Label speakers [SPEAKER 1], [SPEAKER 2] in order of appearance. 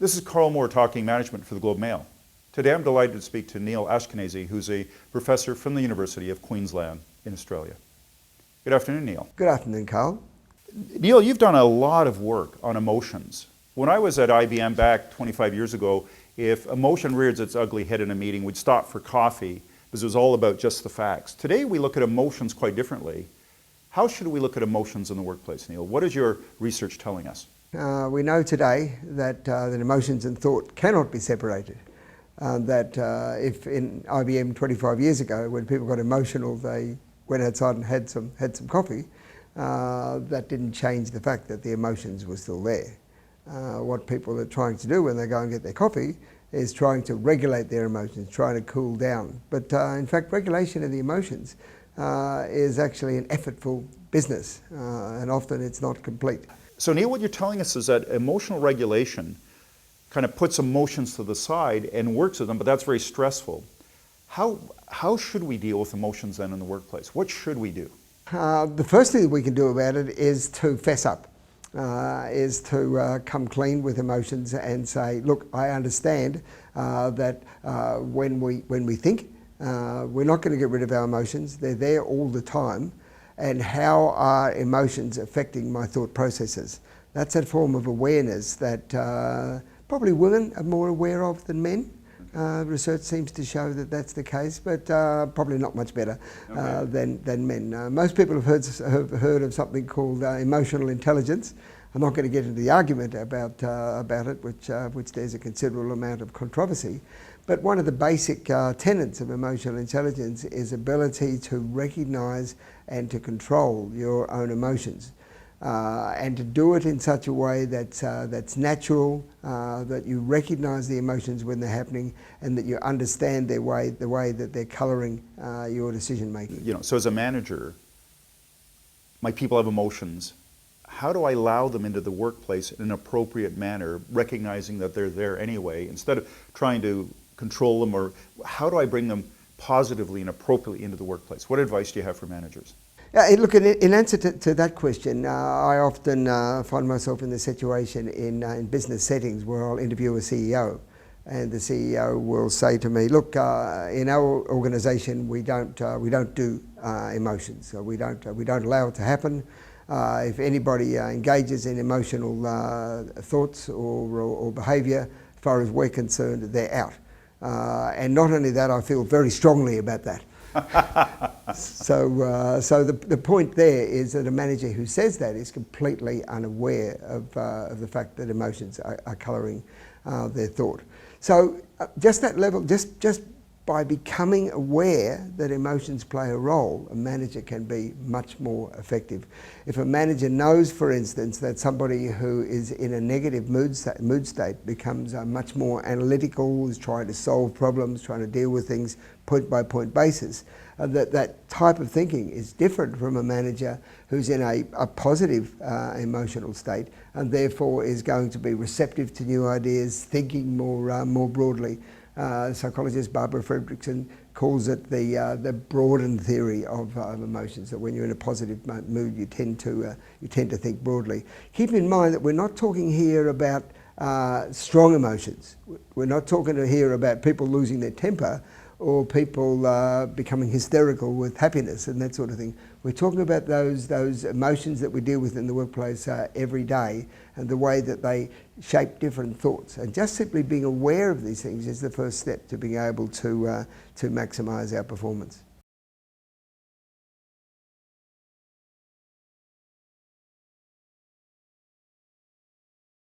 [SPEAKER 1] This is Carl Moore talking management for the Globe Mail. Today I'm delighted to speak to Neil Ashkenazi, who's a professor from the University of Queensland in Australia. Good afternoon, Neil.
[SPEAKER 2] Good afternoon, Carl.
[SPEAKER 1] Neil, you've done a lot of work on emotions. When I was at IBM back 25 years ago, if emotion rears its ugly head in a meeting, we'd stop for coffee because it was all about just the facts. Today we look at emotions quite differently. How should we look at emotions in the workplace, Neil? What is your research telling us?
[SPEAKER 2] We know today that emotions and thought cannot be separated. If in IBM 25 years ago, when people got emotional, they went outside and had some coffee, that didn't change the fact that the emotions were still there. What people are trying to do when they go and get their coffee is trying to regulate their emotions, trying to cool down. But in fact, regulation of the emotions is actually an effortful business, and often it's not complete.
[SPEAKER 1] So Neil, what you're telling us is that emotional regulation kind of puts emotions to the side and works with them, but that's very stressful. How should we deal with emotions then in the workplace? What should we do?
[SPEAKER 2] The first thing that we can do about it is to fess up, is to come clean with emotions and say, look, I understand that when we think, we're not going to get rid of our emotions. They're there all the time. And how are emotions affecting my thought processes? That's a form of awareness that probably women are more aware of than men. Research seems to show that that's the case, but probably not much better than men. Most people have heard of something called emotional intelligence. I'm not going to get into the argument about it, which there's a considerable amount of controversy. But one of the basic tenets of emotional intelligence is ability to recognise and to control your own emotions, and to do it in such a way that's natural, that you recognise the emotions when they're happening, and that you understand the way that they're colouring your decision making.
[SPEAKER 1] You know, so as a manager, my people have emotions. How do I allow them into the workplace in an appropriate manner, recognizing that they're there anyway, instead of trying to control them, or how do I bring them positively and appropriately into the workplace? What advice do you have for managers?
[SPEAKER 2] Look, in answer to that question, I often find myself in the situation in business settings where I'll interview a CEO, and the CEO will say to me, look, in our organisation we don't do emotions, so we don't allow it to happen. If anybody engages in emotional thoughts or behaviour, as far as we're concerned, they're out. And not only that, I feel very strongly about that. So the point there is that a manager who says that is completely unaware of the fact that emotions are colouring their thought. So just that level, just by becoming aware that emotions play a role, a manager can be much more effective. If a manager knows, for instance, that somebody who is in a negative mood state becomes much more analytical, is trying to solve problems, trying to deal with things point by point basis, that type of thinking is different from a manager who's in a positive emotional state, and therefore is going to be receptive to new ideas, thinking more broadly. Psychologist Barbara Fredrickson calls it the broadened theory of emotions. That when you're in a positive mood, you tend to think broadly. Keep in mind that we're not talking here about strong emotions. We're not talking here about people losing their temper or people becoming hysterical with happiness and that sort of thing. We're talking about those emotions that we deal with in the workplace every day, and the way that they shape different thoughts. And just simply being aware of these things is the first step to being able to maximise our performance.